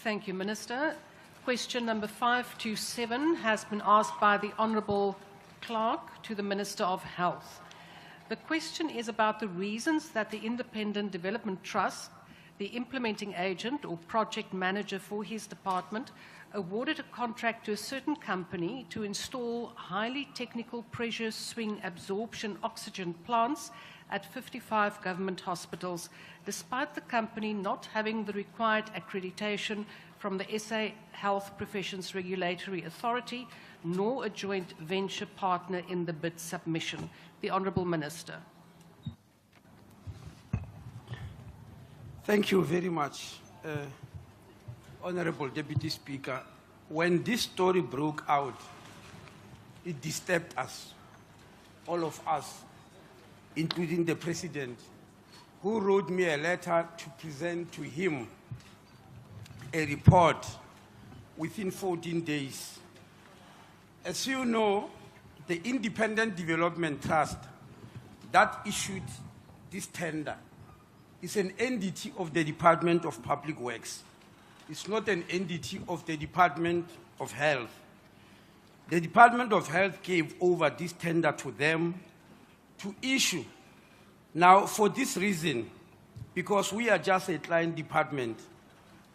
Thank you, Minister. Question number 527 has been asked by the Honourable Clerk to the Minister of Health. The question is about the reasons that the Independent Development Trust, the implementing agent or project manager for his department, awarded a contract to a certain company to install highly technical pressure swing absorption oxygen plants at 55 government hospitals, despite the company not having the required accreditation from the SA Health Professions Regulatory Authority, nor a joint venture partner in the bid submission. The Honourable Minister. Thank you very much, Honourable Deputy Speaker. When this story broke out, it disturbed us, all of us, including the President, who wrote me a letter to present to him a report within 14 days. As you know, the Independent Development Trust that issued this tender is an entity of the Department of Public Works. It's not an entity of the Department of Health. The Department of Health gave over this tender to them to issue. Now, for this reason, because we are just a client department,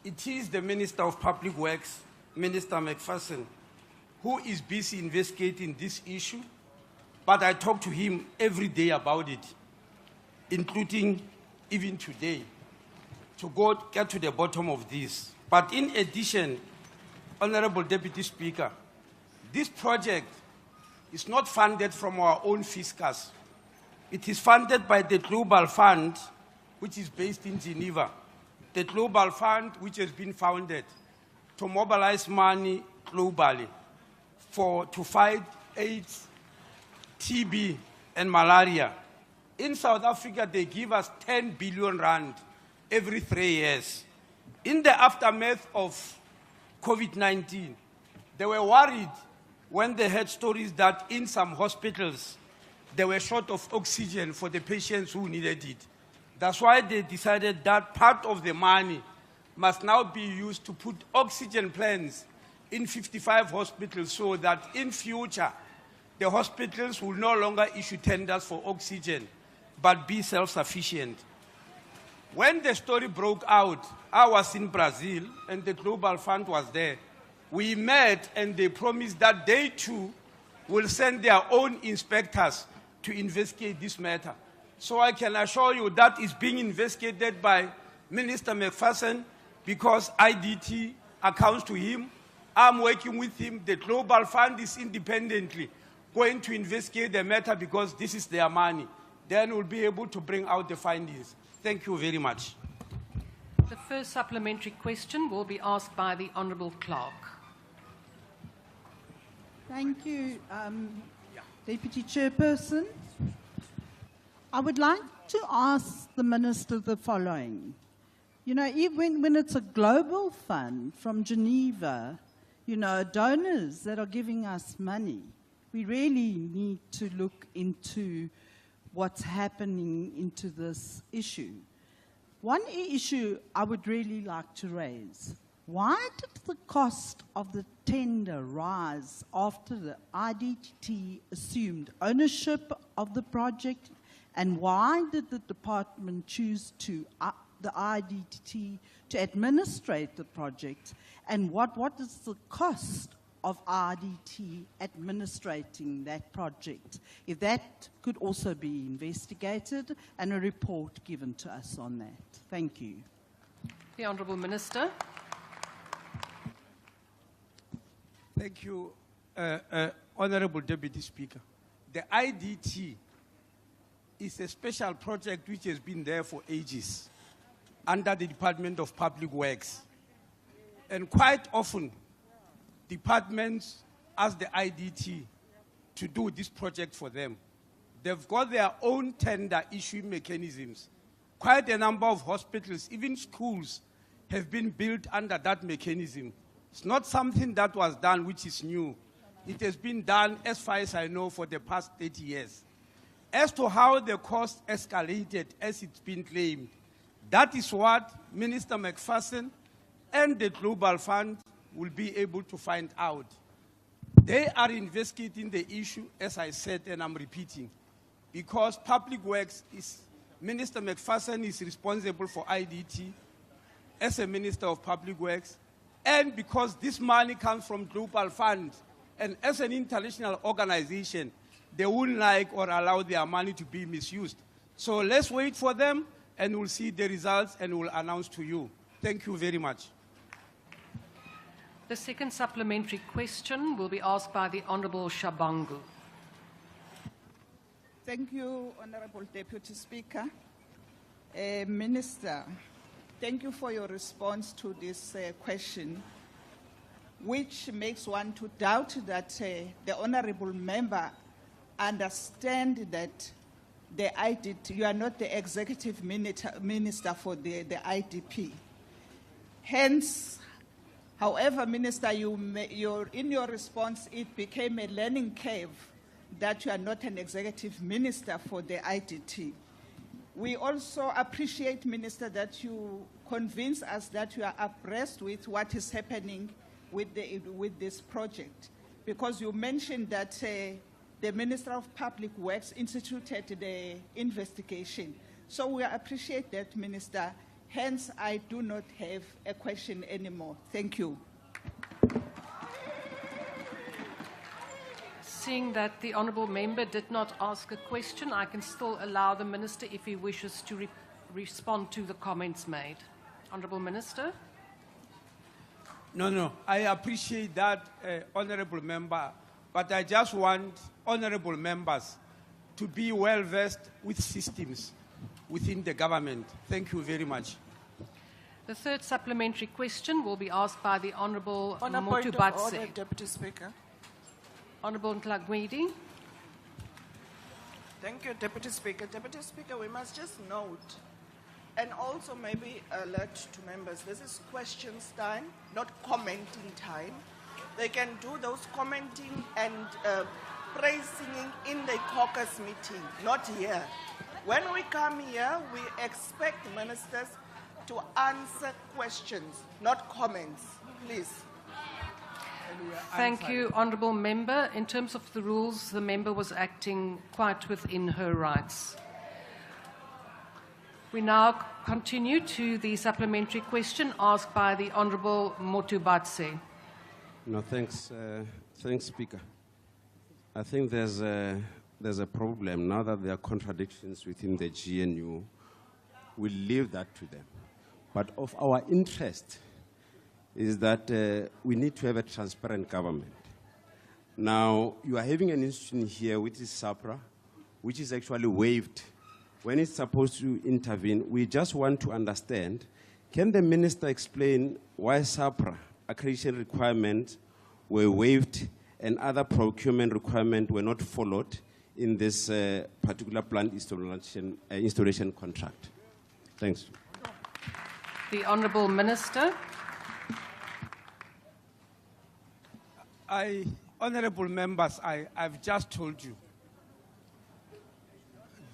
it is the Minister of Public Works, Minister McPherson, who is busy investigating this issue, but I talk to him every day about it, including even today, to get to the bottom of this. But in addition, Honourable Deputy Speaker, this project is not funded from our own fiscus. It is funded by the Global Fund, which is based in Geneva. The Global Fund, which has been founded to mobilize money globally to fight AIDS, TB, and malaria. In South Africa, they give us 10 billion rand every 3 years. In the aftermath of COVID-19, they were worried when they heard stories that in some hospitals, they were short of oxygen for the patients who needed it. That's why they decided that part of the money must now be used to put oxygen plants in 55 hospitals so that in future, the hospitals will no longer issue tenders for oxygen, but be self-sufficient. When the story broke out, I was in Brazil and the Global Fund was there. We met and they promised that they too will send their own inspectors to investigate this matter. So I can assure you that is being investigated by Minister McPherson because IDT accounts to him. I'm working with him. The Global Fund is independently going to investigate the matter because this is their money. Then we'll be able to bring out the findings. Thank you very much. The first supplementary question will be asked by the Honourable Clerk. Thank you, Deputy Chairperson. I would like to ask the Minister the following. You know, even when it's a global fund from Geneva, you know, donors that are giving us money, we really need to look into what's happening into this issue. One issue I would really like to raise. Why did the cost of the tender rise after the IDT assumed ownership of the project? And why did the department choose to, the IDT to administrate the project? And what is the cost of IDT administrating that project? If that could also be investigated and a report given to us on that. Thank you. The Honourable Minister. Thank you, Honourable Deputy Speaker. The IDT is a special project which has been there for ages under the Department of Public Works. And quite often, departments ask the IDT to do this project for them. They've got their own tender issuing mechanisms. Quite a number of hospitals, even schools, have been built under that mechanism. It's not something that was done which is new. It has been done, as far as I know, for the past 30 years. As to how the cost escalated, as it's been claimed, that is what Minister McPherson and the Global Fund will be able to find out. They are investigating the issue, as I said, and I'm repeating, because Public Works is, Minister McPherson is responsible for IDT as a Minister of Public Works, and because this money comes from Global Fund, and as an international organization, they wouldn't like or allow their money to be misused. So let's wait for them, and we'll see the results, and we'll announce to you. Thank you very much. The second supplementary question will be asked by the Honourable Shabangu. Thank you, Honourable Deputy Speaker. Minister, thank you for your response to this question, which makes one to doubt that the Honourable Member understand that the IDP, you are not the executive minister for the IDP. Hence, however, Minister, in your response, it became a learning curve that you are not an executive minister for the IDT. We also appreciate, Minister, that you convince us that you are abreast with what is happening with this project, because you mentioned that the Minister of Public Works instituted the investigation. So we appreciate that, Minister. Hence, I do not have a question anymore. Thank you. Seeing that the Honourable Member did not ask a question, I can still allow the Minister, if he wishes, to respond to the comments made. Honourable Minister. No, I appreciate that, Honourable Member, but I just want Honourable Members to be well versed with systems within the government. Thank you very much. The third supplementary question will be asked by the Honourable On a point of order, Motubatse. Deputy Speaker. Honourable Ntlagwedi. Thank you, Deputy Speaker. Deputy Speaker, we must just note, and also maybe alert to members, this is questions time, not commenting time. They can do those commenting and praise singing in the caucus meeting, not here. When we come here, we expect ministers to answer questions, not comments. Please. Thank you, Honourable Member. In terms of the rules, the member was acting quite within her rights. We now continue to the supplementary question asked by the Honourable Motubatse. No, thanks, Speaker. I think there's a problem now that there are contradictions within the GNU. We'll leave that to them. But of our interest is that we need to have a transparent government. Now, you are having an institution here, which is SAPRA, which is actually waived. When it's supposed to intervene, we just want to understand, can the minister explain why SAPRA accreditation requirements were waived and other procurement requirements were not followed in this particular plant installation contract? Thanks. The Honourable Minister. Honourable Members, I've just told you.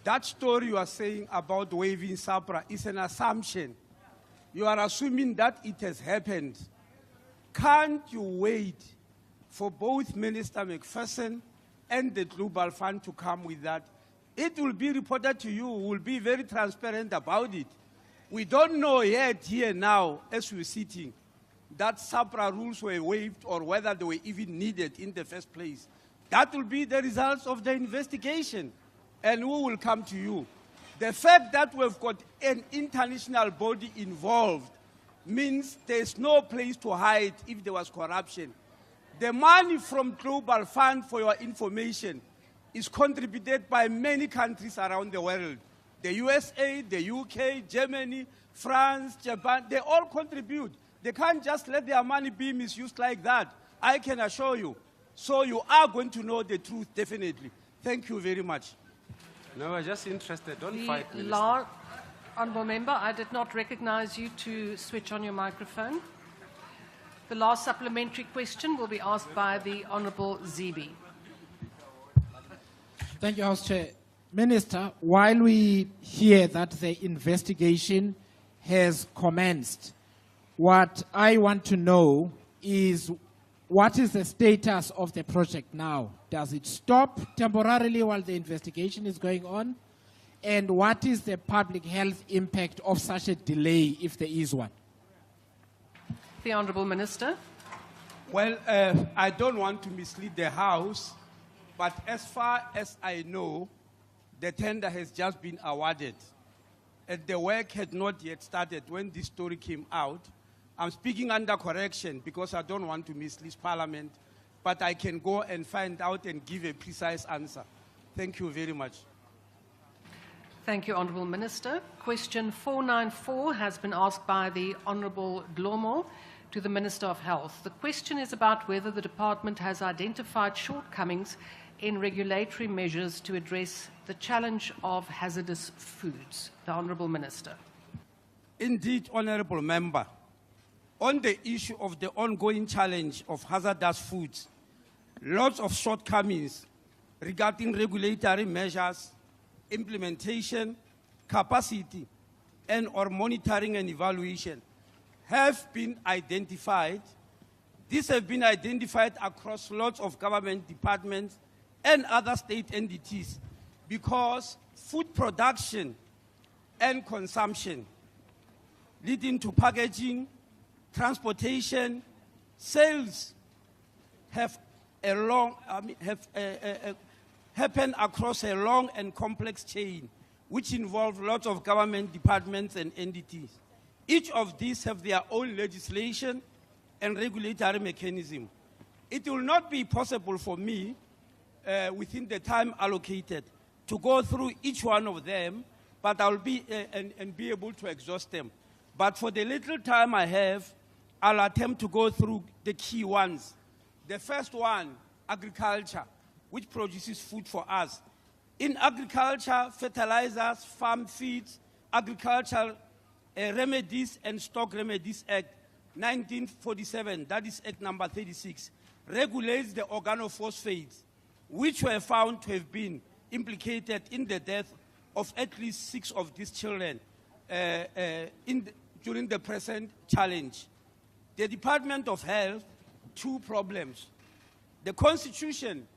That story you are saying about waiving SAPRA is an assumption. You are assuming that it has happened. Can't you wait for both Minister McPherson and the Global Fund to come with that? It will be reported to you. We'll be very transparent about it. We don't know yet here now, as we're sitting, that SAPRA rules were waived or whether they were even needed in the first place. That will be the results of the investigation, and we will come to you. The fact that we've got an international body involved means there's no place to hide if there was corruption. The money from Global Fund, for your information, is contributed by many countries around the world. The USA, the UK, Germany, France, Japan, they all contribute. They can't just let their money be misused like that. I can assure you. So you are going to know the truth, definitely. Thank you very much. No, I'm just interested. Don't The fight, Minister. Honourable Member, I did not recognise you to switch on your microphone. The last supplementary question will be asked by the Honourable Zibi. Thank you, House Chair. Minister, while we hear that the investigation has commenced, what I want to know is what is the status of the project now? Does it stop temporarily while the investigation is going on? And what is the public health impact of such a delay, if there is one? The Honourable Minister. Well, I don't want to mislead the House, but as far as I know, the tender has just been awarded. And the work had not yet started when this story came out. I'm speaking under correction because I don't want to mislead Parliament, but I can go and find out and give a precise answer. Thank you very much. Thank you, Honourable Minister. Question 494 has been asked by the Honourable Dlomo to the Minister of Health. The question is about whether the department has identified shortcomings in regulatory measures to address the challenge of hazardous foods. The Honourable Minister. Indeed, Honourable Member, on the issue of the ongoing challenge of hazardous foods, lots of shortcomings regarding regulatory measures, implementation, capacity, and/or monitoring and evaluation have been identified. These have been identified across lots of government departments and other state entities because food production and consumption, leading to packaging, transportation, sales have happen across a long and complex chain, which involve lots of government departments and entities. Each of these have their own legislation and regulatory mechanism. It will not be possible for me, within the time allocated, to go through each one of them, but I'll be and be able to exhaust them. But for the little time I have, I'll attempt to go through the key ones. The first one, agriculture, which produces food for us. In agriculture, fertilizers, farm feeds, agricultural Remedies and Stock Remedies Act 1947, that is Act number 36, regulates the organophosphates, which were found to have been implicated in the death of at least 6 of these children during the present challenge. The Department of Health, 2 problems. The Constitution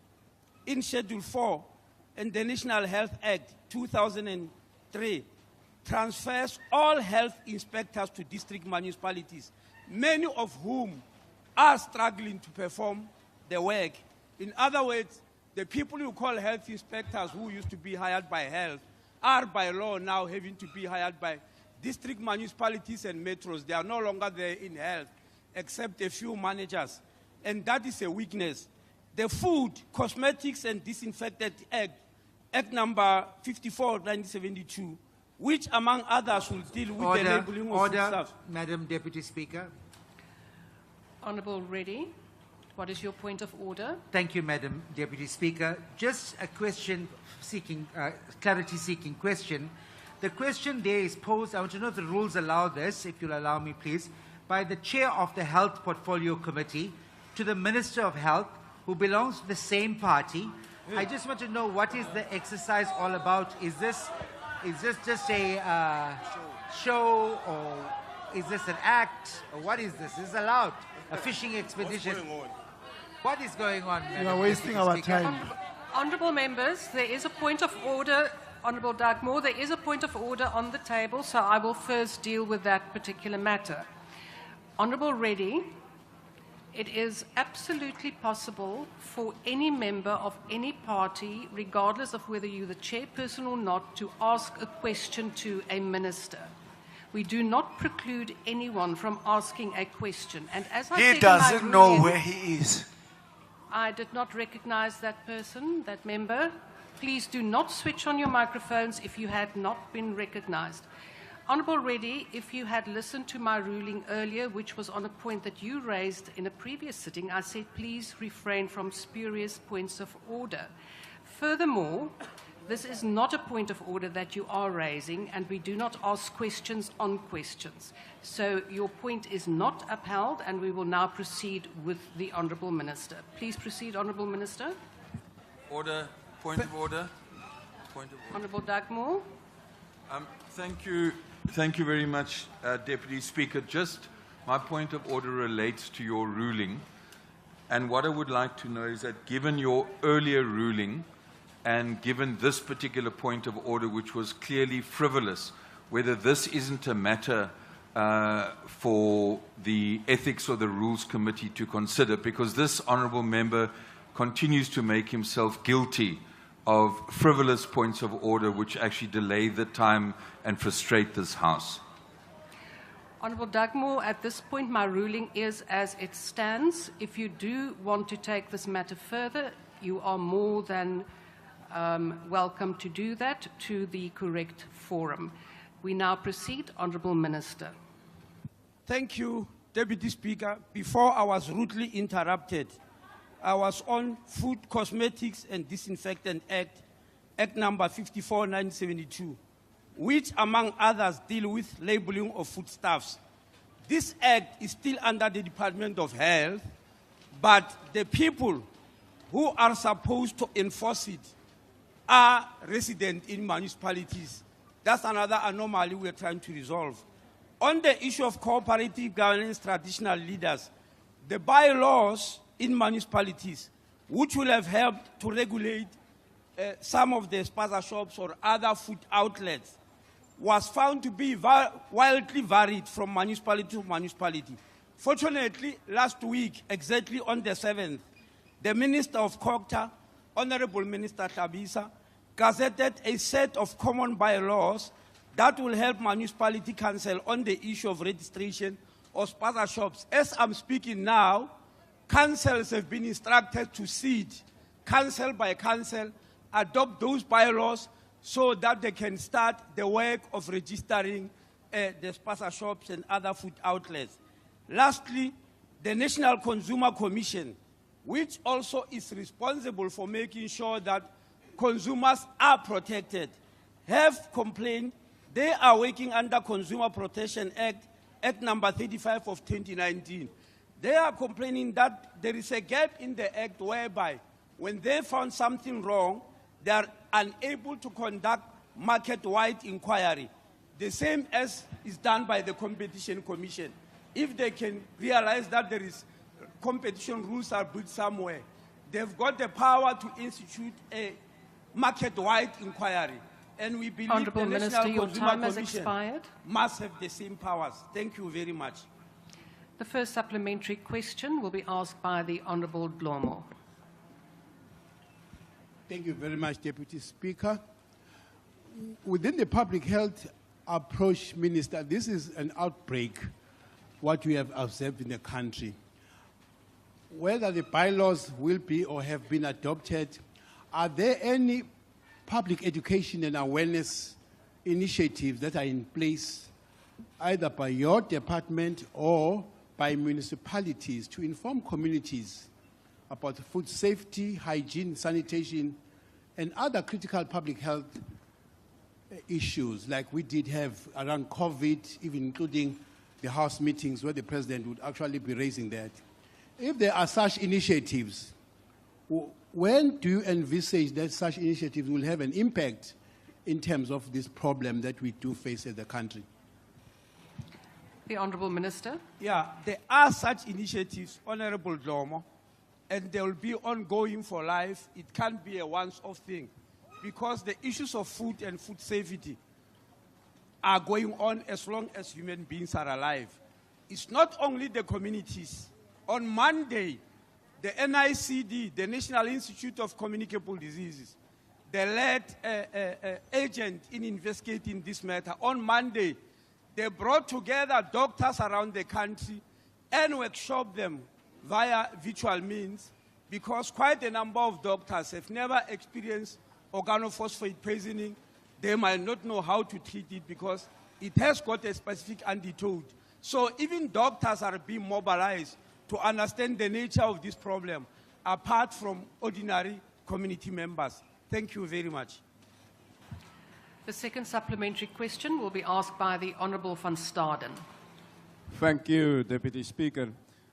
in Schedule 4 and the National Health Act 2003 transfers all health inspectors to district municipalities, many of whom are struggling to perform the work. In other words, the people you call health inspectors who used to be hired by health are by law now having to be hired by district municipalities and metros. They are no longer there in health, except a few managers. And that is a weakness. The Food, Cosmetics and Disinfectant Act, Act number 54 of 1972, which among others will deal with the labeling of foodstuffs. Madam Deputy Speaker. Honourable Reddy, what is your point of order? Thank you, Madam Deputy Speaker. Just a question seeking, clarity seeking question. The question there is posed, I want to know if the rules allow this, if you'll allow me please, by the chair of the Health Portfolio Committee to the Minister of Health, who belongs to the same party. I just want to know what is the exercise all about. Is this just a show, or is this an act, or what is this? Is this allowed? A fishing expedition? What's going on? What is going on? You are wasting our time. Honourable members, there is a point of order. Honourable Dartmoor, there is a point of order on the table, so I will first deal with that particular matter. Honourable Reddy, it is absolutely possible for any member of any party, regardless of whether you're the chairperson or not, to ask a question to a minister. We do not preclude anyone from asking a question. And as I said, He doesn't know where he is. I did not recognize that person, that member. Please do not switch on your microphones if you had not been recognized. Honourable Reddy, if you had listened to my ruling earlier, which was on a point that you raised in a previous sitting, I said please refrain from spurious points of order. Furthermore, this is not a point of order that you are raising, and we do not ask questions on questions. So your point is not upheld, and we will now proceed with the Honourable Minister. Please proceed, Honourable Minister. Order. Point of order. Point of order. Honourable Dartmoor. Thank you very much, Deputy Speaker. Just My point of order relates to your ruling. And what I would like to know is that given your earlier ruling and given this particular point of order, which was clearly frivolous, whether this isn't a matter for the Ethics or the Rules Committee to consider, because this honourable member continues to make himself guilty of frivolous points of order which actually delay the time and frustrate this House. Honourable Dugmore, at this point my ruling is as it stands. If you do want to take this matter further, you are more than welcome to do that to the correct forum. We now proceed. Honourable Minister. Thank you, Deputy Speaker. Before I was rudely interrupted, I was on Food, Cosmetics and Disinfectant Act, Act number 54/1972, which among others deal with labeling of foodstuffs. This act is still under the Department of Health, but the people who are supposed to enforce it are resident in municipalities. That's another anomaly we're trying to resolve. On the issue of cooperative governance traditional leaders, the bylaws in municipalities, which will have helped to regulate some of the spaza shops or other food outlets, was found to be wildly varied from municipality to municipality. Fortunately, last week, exactly on the 7th, the Minister of Cocta, Honorable Minister Tabisa, gazetted a set of common bylaws that will help municipality council on the issue of registration of spaza shops. As I'm speaking now, councils have been instructed to seed, council by council, adopt those bylaws so that they can start the work of registering the spaza shops and other food outlets. Lastly, the National Consumer Commission, which also is responsible for making sure that consumers are protected, have complained. They are working under Consumer Protection Act, Act number 35 of 2019. They are complaining that there is a gap in the act whereby when they found something wrong, they are unable to conduct market-wide inquiry, the same as is done by the Competition Commission. If they can realize that there is competition rules are built somewhere, they've got the power to institute a market-wide inquiry. And we believe Honourable the Minister, National your Consumer time has Commission expired. must have the same powers. Thank you very much. The first supplementary question will be asked by the Honourable Dlomo. Thank you very much, Deputy Speaker. Within the public health approach, Minister, this is an outbreak, what we have observed in the country. Whether the bylaws will be or have been adopted, are there any public education and awareness initiatives that are in place, either by your department or by municipalities, to inform communities about food safety, hygiene, sanitation, and other critical public health issues like we did have around COVID, even including the House meetings where the President would actually be raising that? If there are such initiatives, when do you envisage that such initiatives will have an impact in terms of this problem that we do face as a country? The Honourable Minister. Yeah, there are such initiatives, Honourable Dlomo, and they will be ongoing for life. It can't be a once-off thing, because the issues of food and food safety are going on as long as human beings are alive. It's not only the communities. On Monday, the NICD, the National Institute of Communicable Diseases, the lead agent in investigating this matter, on Monday, they brought together doctors around the country and workshop them via virtual means, because quite a number of doctors have never experienced organophosphate poisoning. They might not know how to treat it because it has got a specific antidote. So even doctors are being mobilized to understand the nature of this problem, apart from ordinary community members. Thank you very much. The second supplementary question will be asked by the Honourable van Staden. Thank you, Deputy Speaker.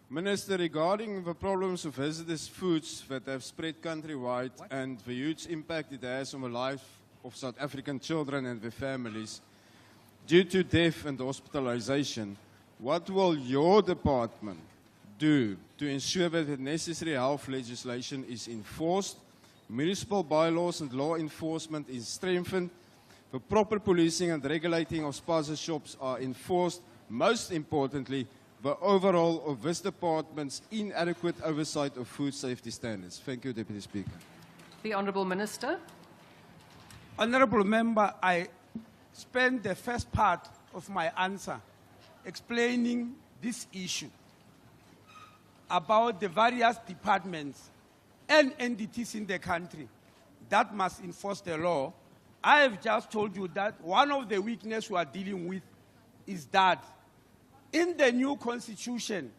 Minister, regarding the problems of hazardous foods that have spread countrywide and the huge impact it has on the life of South African children and their families due to death and hospitalization, what will your department do to ensure that the necessary health legislation is enforced, municipal bylaws and law enforcement is strengthened, the proper policing and regulating of spaza shops are enforced, most importantly, the overall of this department's inadequate oversight of food safety standards? Thank you, Deputy Speaker. The Honourable Minister. Honourable Member, I spent the first part of my answer explaining this issue about the various departments and entities in the country that must enforce the law. I have just told you that one of the weaknesses we are dealing with is that in the new constitution,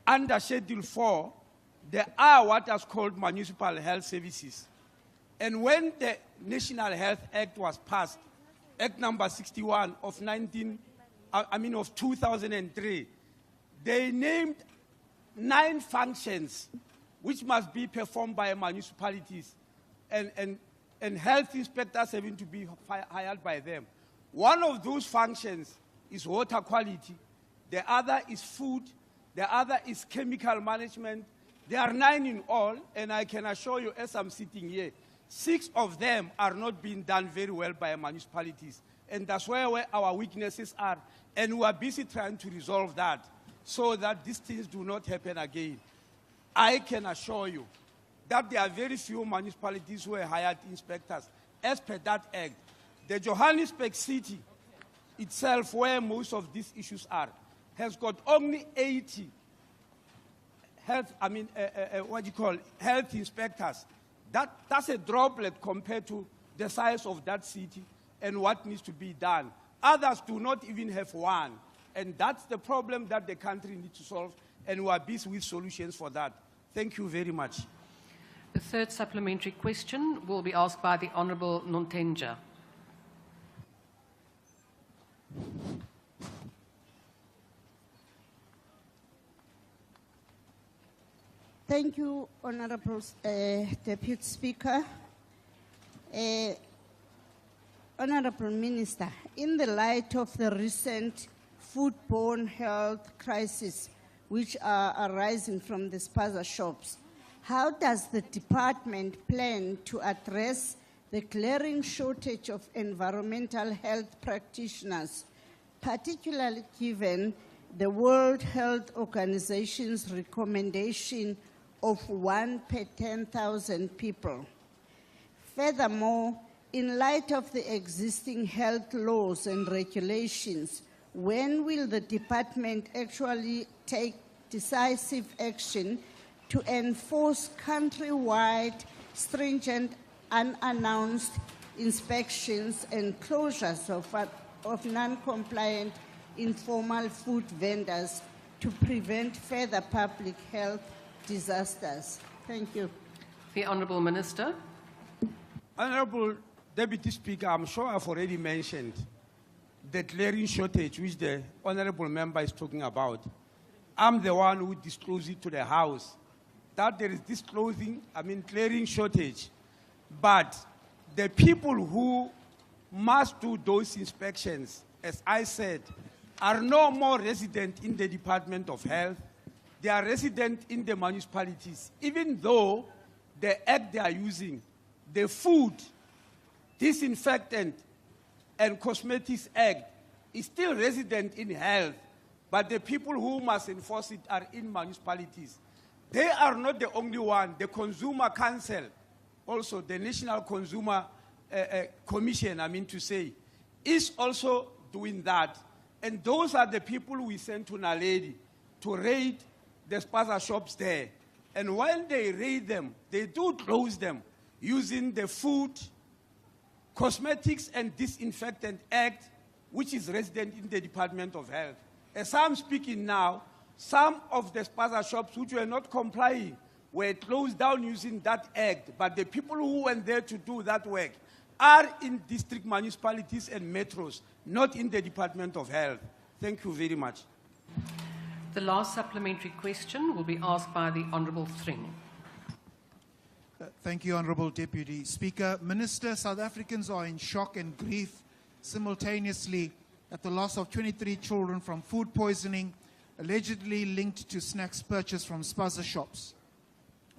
under Schedule 4, there are what is called municipal health services. And when the National Health Act was passed, Act number 61 of 2003, they named 9 functions which must be performed by municipalities and health inspectors having to be hired by them. One of those functions is water quality, the other is food, the other is chemical management. There are 9 in all, and I can assure you, as I'm sitting here, 6 of them are not being done very well by municipalities. And that's where our weaknesses are. And we are busy trying to resolve that so that these things do not happen again. I can assure you that there are very few municipalities who have hired inspectors as per that act. The Johannesburg city itself, where most of these issues are, has got only 80 health inspectors. That's a droplet compared to the size of that city and what needs to be done. Others do not even have one. And that's the problem that the country needs to solve, and we are busy with solutions for that. Thank you very much. The third supplementary question will be asked by the Honourable Nontenja. Thank you, Honourable Deputy Speaker. Honourable Minister, in the light of the recent foodborne health crisis which are arising from the spaza shops, how does the department plan to address the glaring shortage of environmental health practitioners, particularly given the World Health Organization's recommendation of 1 per 10,000 people? Furthermore, in light of the existing health laws and regulations, when will the department actually take decisive action to enforce countrywide stringent unannounced inspections and closures of non-compliant informal food vendors to prevent further public health disasters? Thank you. The Honourable Minister. Honourable Deputy Speaker, I'm sure I've already mentioned the glaring shortage which the Honourable Member is talking about. I'm the one who disclosed it to the House, that there is this glaring shortage. But the people who must do those inspections, as I said, are no more resident in the Department of Health. They are resident in the municipalities, even though the act they are using, the Food, Disinfectant and Cosmetics Act, is still resident in health, but the people who must enforce it are in municipalities. They are not the only one. The Consumer Council, also the National Consumer Commission, is also doing that. And those are the people we sent to Naledi to raid the spaza shops there. And when they raid them, they do close them using the Food, Cosmetics and Disinfectant Act, which is resident in the Department of Health. As I'm speaking now, some of the spaza shops which were not complying were closed down using that act, but the people who went there to do that work are in district municipalities and metros, not in the Department of Health. Thank you very much. The last supplementary question will be asked by the Honourable Thring. Thank you, Honourable Deputy Speaker. Minister, South Africans are in shock and grief simultaneously at the loss of 23 children from food poisoning, allegedly linked to snacks purchased from spaza shops.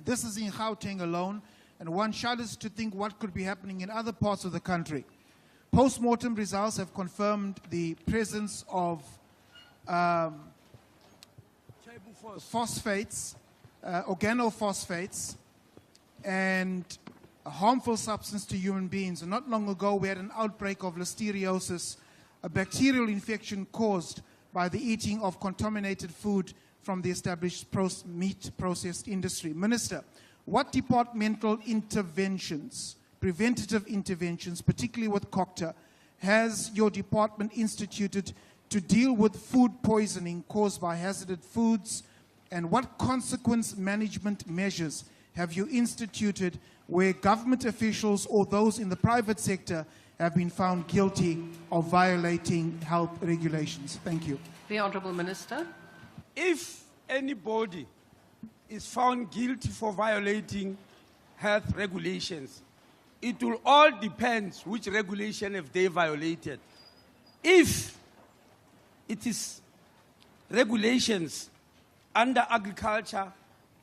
This is in Gauteng alone, and one shudders to think what could be happening in other parts of the country. Post-mortem results have confirmed the presence of phosphates, organophosphates, and a harmful substance to human beings. And not long ago, we had an outbreak of listeriosis, a bacterial infection caused by the eating of contaminated food from the established meat processed industry. Minister, what departmental interventions, preventative interventions, particularly with COCTA, has your department instituted to deal with food poisoning caused by hazardous foods? And what consequence management measures have you instituted where government officials or those in the private sector have been found guilty of violating health regulations? Thank you. The Honourable Minister. If anybody is found guilty for violating health regulations, it will all depend which regulation have they violated. If it is regulations under agriculture,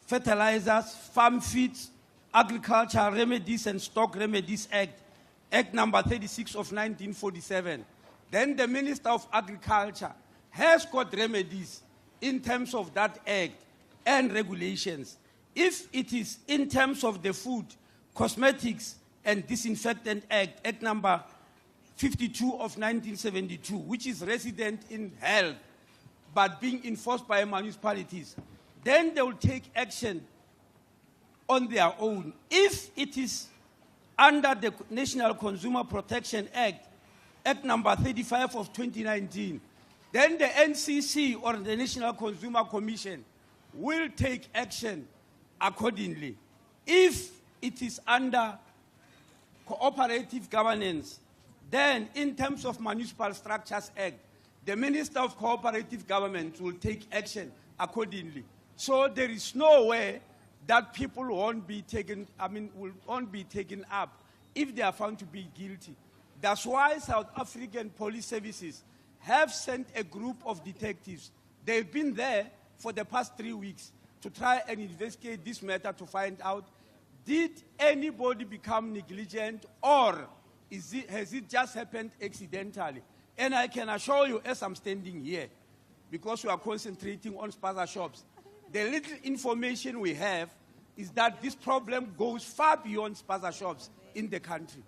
fertilizers, farm feeds, Agriculture Remedies and Stock Remedies Act, Act number 36 of 1947, then the Minister of Agriculture has got remedies in terms of that act and regulations. If it is in terms of the Food, Cosmetics and Disinfectant Act, Act number 52 of 1972, which is resident in health, but being enforced by municipalities, then they will take action on their own. If it is under the National Consumer Protection Act, Act number 35 of 2019, then the NCC or the National Consumer Commission will take action accordingly. If it is under cooperative governance, then in terms of Municipal Structures Act, the Minister of Cooperative Government will take action accordingly. So there is no way that people won't be taken up if they are found to be guilty. That's why South African police services have sent a group of detectives. They've been there for the past 3 weeks to try and investigate this matter to find out, did anybody become negligent or has it just happened accidentally? And I can assure you, as I'm standing here, because we are concentrating on spaza shops, the little information we have is that this problem goes far beyond spaza shops in the country.